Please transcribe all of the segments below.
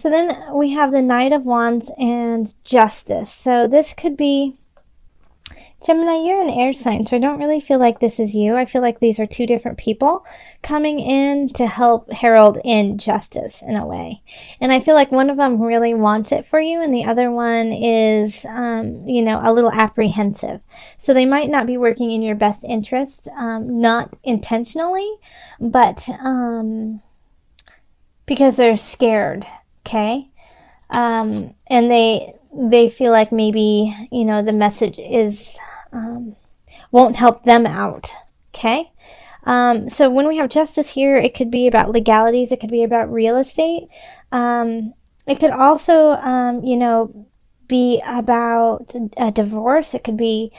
So then we have the Knight of Wands and Justice. So this could be Gemini, you're an air sign, so I don't really feel like this is you. I feel like these are two different people coming in to help herald in justice in a way. And I feel like one of them really wants it for you, and the other one is, a little apprehensive. So they might not be working in your best interest, not intentionally, but because they're scared, okay? And they feel like maybe, the message is won't help them out. Okay. So when we have justice here, it could be about legalities. It could be about real estate. It could also, be about a divorce. It could be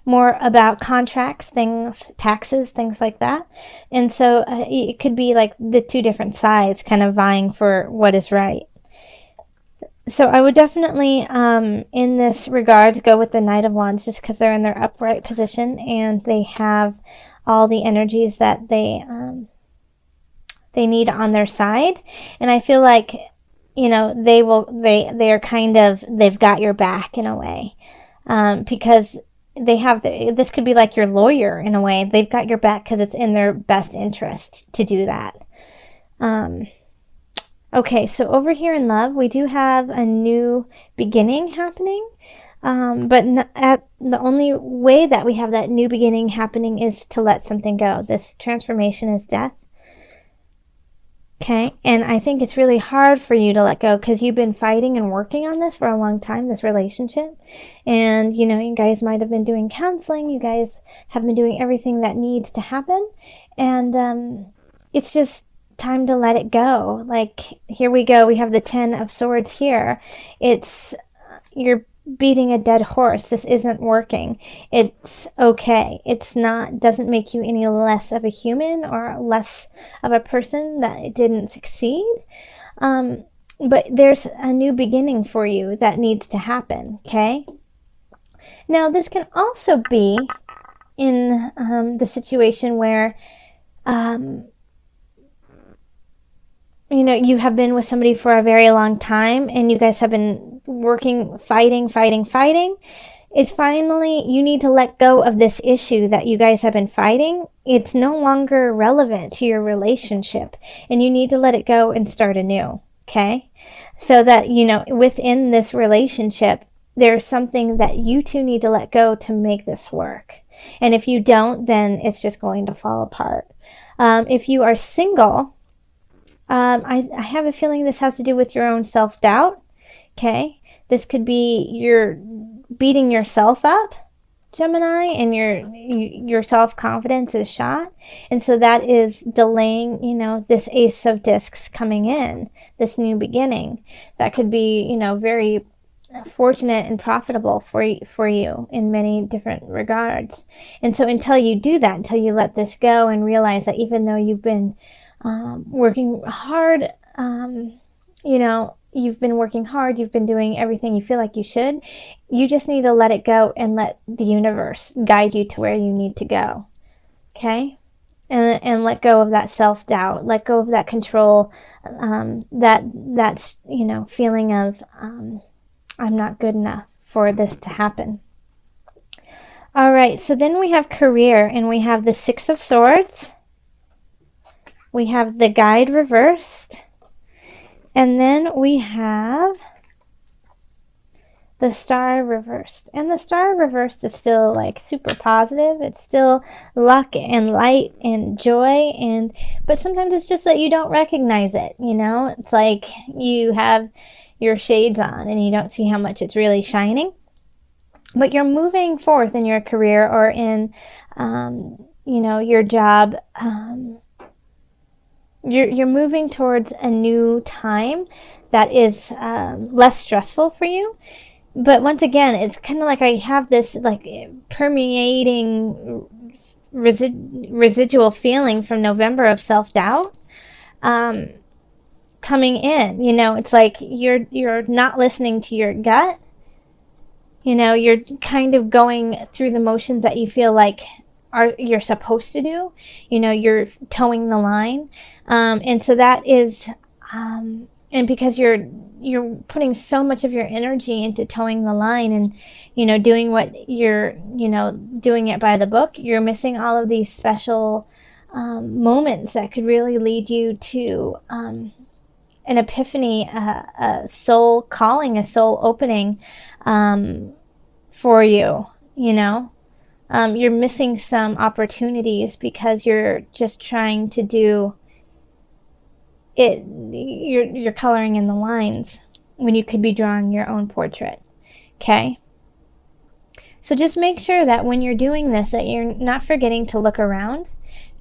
more about contracts, things, taxes, things like that. And so it could be like the two different sides kind of vying for what is right. So I would definitely, in this regard, go with the Knight of Wands just because they're in their upright position and they have all the energies that they need on their side. And I feel like, they're kind of, they've got your back in a way, because they have this could be like your lawyer in a way. They've got your back because it's in their best interest to do that. Okay, so over here in love, we do have a new beginning happening. But the only way that we have that new beginning happening is to let something go. This transformation is death. Okay, and I think it's really hard for you to let go because you've been fighting and working on this for a long time, this relationship. And, you guys might have been doing counseling. You guys have been doing everything that needs to happen. And it's just time to let it go. Like, here we go. We have the 10 of Swords here. You're beating a dead horse. This isn't working. It's okay. It's not, doesn't make you any less of a human or less of a person that it didn't succeed. But there's a new beginning for you that needs to happen. Okay. Now, this can also be in the situation where, you have been with somebody for a very long time and you guys have been working, fighting. It's finally, you need to let go of this issue that you guys have been fighting. It's no longer relevant to your relationship and you need to let it go and start anew. Okay. So that, within this relationship, there's something that you two need to let go to make this work. And if you don't, then it's just going to fall apart. If you are single, I have a feeling this has to do with your own self-doubt. Okay. This could be you're beating yourself up, Gemini, and your self-confidence is shot. And so that is delaying, this Ace of Discs coming in, this new beginning. That could be, very fortunate and profitable for you in many different regards. And so until you do that, until you let this go and realize that even though you've been working hard, you've been working hard, you've been doing everything you feel like you should, you just need to let it go and let the universe guide you to where you need to go. Okay? And let go of that self-doubt, let go of that control, that's feeling of I'm not good enough for this to happen. All right, so then we have career, and we have the Six of Swords. We have the Guide reversed. And then we have the Star reversed. And the Star reversed is still like super positive. It's still luck and light and joy. But sometimes it's just that you don't recognize it, It's like you have your shades on and you don't see how much it's really shining. But you're moving forth in your career or in, your job. You're moving towards a new time that is less stressful for you. But once again, it's kind of like I have this like permeating residual feeling from November of self-doubt coming in. It's like you're not listening to your gut. You're kind of going through the motions that you feel like you're supposed to do. You know, you're towing the line, and so that is, and because you're putting so much of your energy into towing the line and, you know, doing what you're, you know, doing it by the book, you're missing all of these special moments that could really lead you to an epiphany, a soul calling, a soul opening for you, you know. You're missing some opportunities because you're just trying to do it. You're coloring in the lines when you could be drawing your own portrait. Okay? So just make sure that when you're doing this, that you're not forgetting to look around.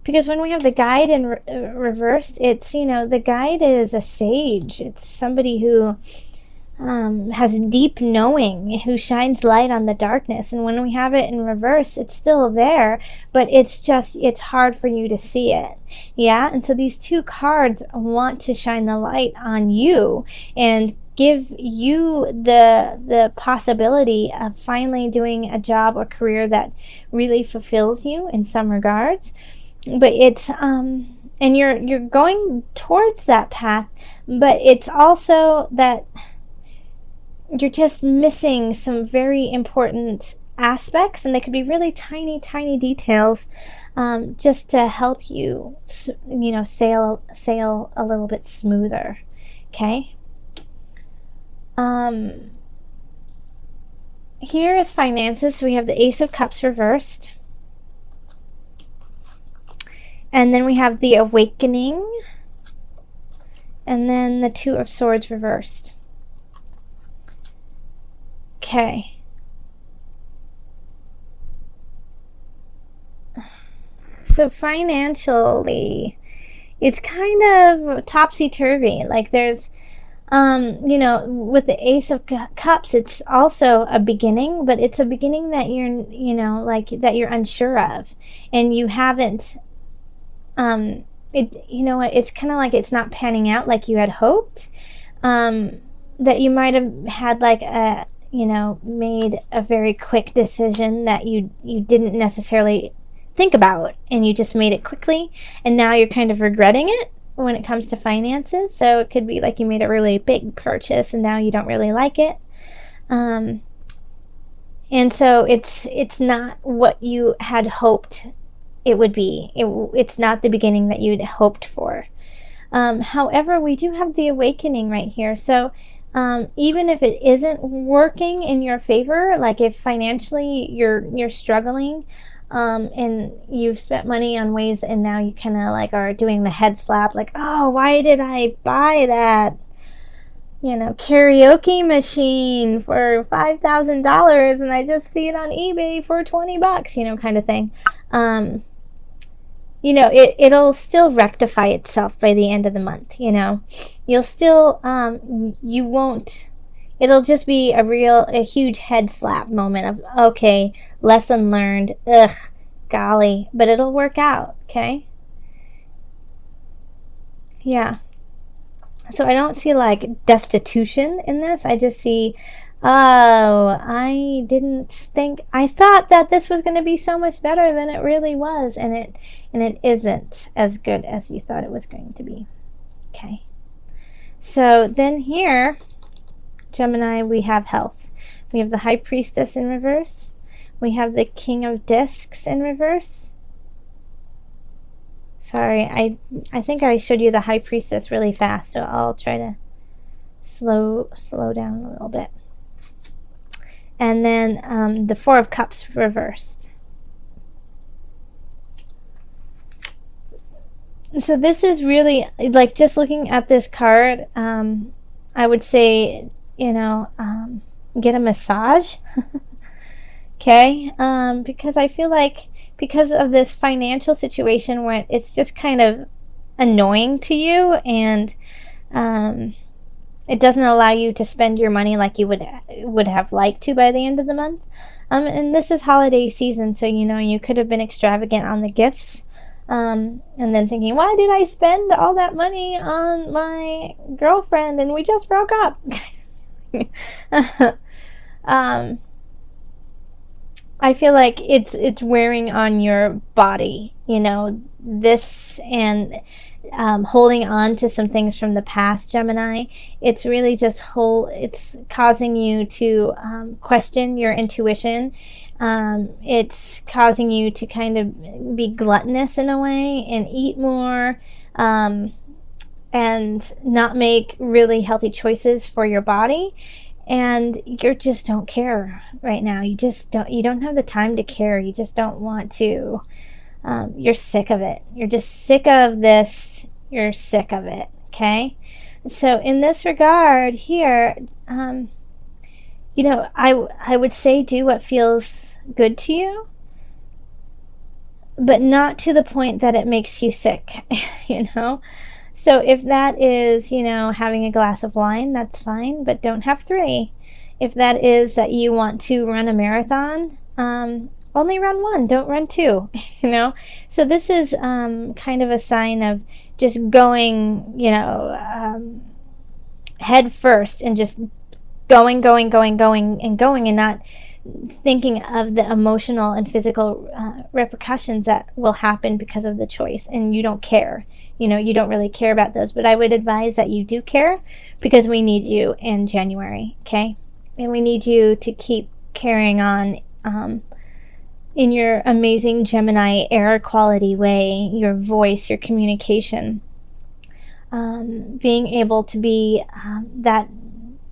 Because when we have the guide in reversed, it's, you know, the guide is a sage. It's somebody who has deep knowing, who shines light on the darkness. And when we have it in reverse, it's still there, but it's hard for you to see it. Yeah. And so these two cards want to shine the light on you and give you the possibility of finally doing a job or career that really fulfills you in some regards. But it's and you're going towards that path, but it's also that you're just missing some very important aspects, and they could be really tiny details, just to help you, you know, sail a little bit smoother. Okay. Here is finances. So we have the Ace of Cups reversed, and then we have the Awakening, and then the Two of Swords reversed. Okay. So financially, it's kind of topsy-turvy. Like there's, you know, with the Ace of Cups, it's also a beginning, but it's a beginning that you're, you know, like that you're unsure of, and you haven't, you know what, it's kind of like it's not panning out like you had hoped, that you might have had like a, you know, made a very quick decision that you didn't necessarily think about, and you just made it quickly, and now you're kind of regretting it when it comes to finances. So it could be like you made a really big purchase and now you don't really like it, and so it's not what you had hoped it would be. It's not the beginning that you'd hoped for. However, we do have the Awakening right here. So even if it isn't working in your favor, like if financially you're struggling, and you've spent money on ways, and now you kind of like are doing the head slap, like, oh, why did I buy that, you know, karaoke machine for $5,000 and I just see it on eBay for $20, you know, kind of thing. You know, it'll still rectify itself by the end of the month. You know, you'll still, you won't, it'll just be a huge head slap moment of, okay, lesson learned, ugh, golly, but it'll work out. Okay. Yeah. So I don't see like destitution in this. I just see, oh, I thought that this was going to be so much better than it really was, and it isn't as good as you thought it was going to be. Okay. So then here, Gemini, we have health. We have the High Priestess in reverse. We have the King of Discs in reverse. Sorry, I think I showed you the High Priestess really fast, so I'll try to slow down a little bit. And then the Four of Cups reversed. So this is really, like, just looking at this card, I would say, you know, get a massage. Okay? Because I feel like because of this financial situation where it's just kind of annoying to you, and it doesn't allow you to spend your money like you would have liked to by the end of the month. And this is holiday season, so, you know, you could have been extravagant on the gifts, and then thinking, why did I spend all that money on my girlfriend and we just broke up? I feel like it's wearing on your body, you know, this and holding on to some things from the past, Gemini. It's really just it's causing you to question your intuition. It's causing you to kind of be gluttonous in a way and eat more. Um, and not make really healthy choices for your body, and you just don't care right now. You don't have the time to care. You just don't want to. You're sick of it. You're just sick of this. You're sick of it. Okay, so in this regard here, you know, I would say do what feels good to you, but not to the point that it makes you sick. You know, so if that is, you know, having a glass of wine, that's fine, but don't have three. If that is that you want to run a marathon, only run one, don't run two, you know? So this is kind of a sign of just going, you know, head first and just going, and not thinking of the emotional and physical repercussions that will happen because of the choice, and you don't care. You know, you don't really care about those, but I would advise that you do care, because we need you in January, okay? And we need you to keep carrying on in your amazing Gemini air quality way, your voice, your communication, being able to be that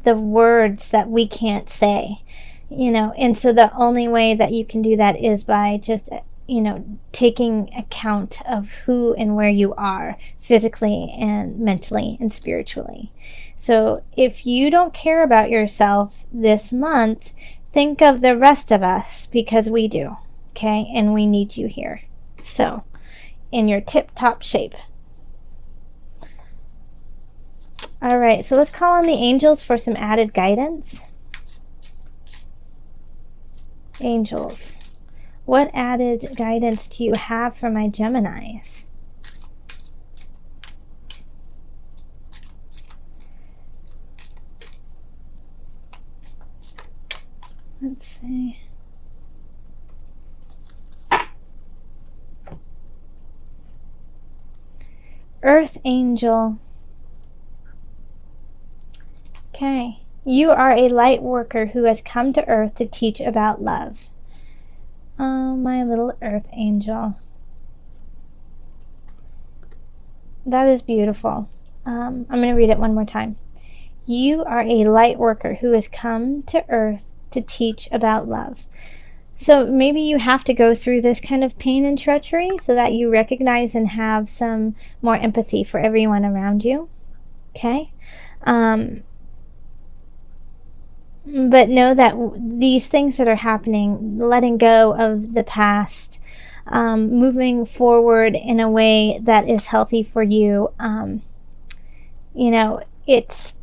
the words that we can't say, you know. And so the only way that you can do that is by just, you know, taking account of who and where you are physically and mentally and spiritually. So if you don't care about yourself this month, think of the rest of us, because we do, okay? And we need you here. So, in your tip-top shape. All right, so let's call on the angels for some added guidance. Angels, what added guidance do you have for my Geminis? Let's see. Earth Angel. Okay. You are a light worker who has come to Earth to teach about love. Oh, my little Earth Angel. That is beautiful. I'm going to read it one more time. You are a light worker who has come to Earth to teach about love. So maybe you have to go through this kind of pain and treachery so that you recognize and have some more empathy for everyone around you. Okay? But know that these things that are happening, letting go of the past, moving forward in a way that is healthy for you, you know, it's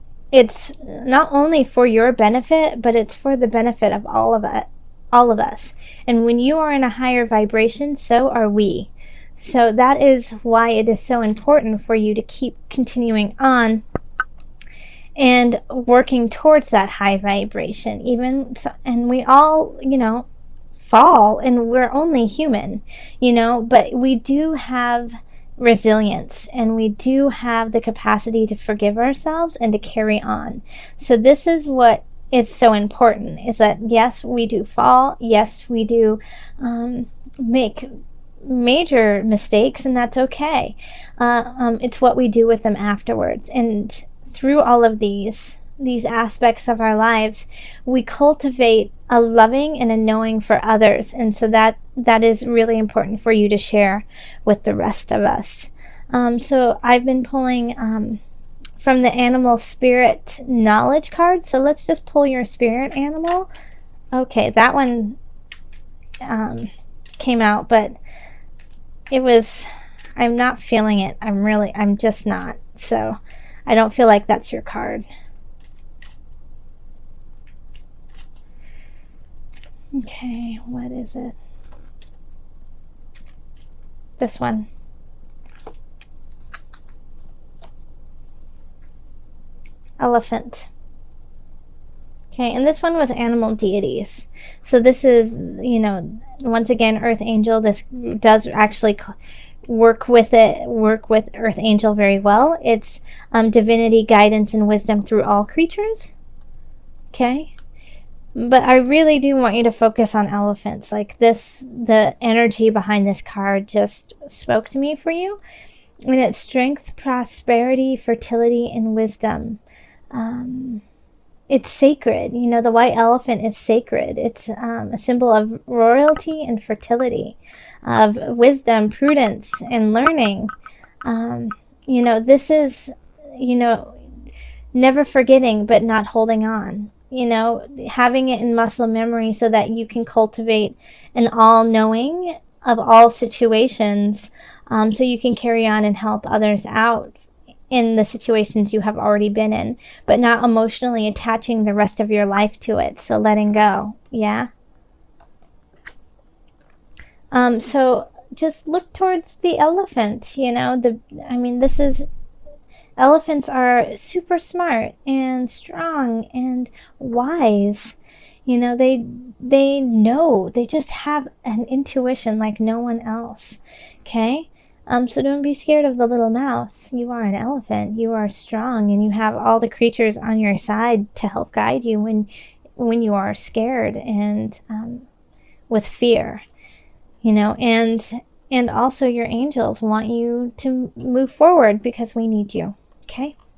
not only for your benefit, but it's for the benefit of all of us. And when you are in a higher vibration, so are we. So that is why it is so important for you to keep continuing on and working towards that high vibration. And we all, you know, fall, and we're only human, you know, but we do have resilience, and we do have the capacity to forgive ourselves and to carry on. So this is what is so important, is that yes, we do fall, yes, we do make major mistakes, and that's okay. It's what we do with them afterwards. And through all of these aspects of our lives, we cultivate a loving and a knowing for others, and so that is really important for you to share with the rest of us. So I've been pulling from the animal spirit knowledge card. So let's just pull your spirit animal. Okay, that one came out, but I'm not feeling it. I'm just not. So I don't feel like that's your card. Okay, what is it? This one. Elephant. Okay, and this one was animal deities. So this is, once again, Earth Angel. This does actually work with Earth Angel very well. It's divinity, guidance, and wisdom through all creatures. Okay? But I really do want you to focus on elephants. Like this, the energy behind this card just spoke to me for you. And it's strength, prosperity, fertility, and wisdom. It's sacred. The white elephant is sacred. It's a symbol of royalty and fertility, of wisdom, prudence, and learning. This is, you know, never forgetting but not holding on. Having it in muscle memory so that you can cultivate an all-knowing of all situations, so you can carry on and help others out in the situations you have already been in, but not emotionally attaching the rest of your life to it. So letting go. Yeah. So just look towards the elephant. This is elephants are super smart and strong and wise. They know. They just have an intuition like no one else. Okay? So don't be scared of the little mouse. You are an elephant. You are strong, and you have all the creatures on your side to help guide you when you are scared and with fear. And also your angels want you to move forward because we need you. Okay?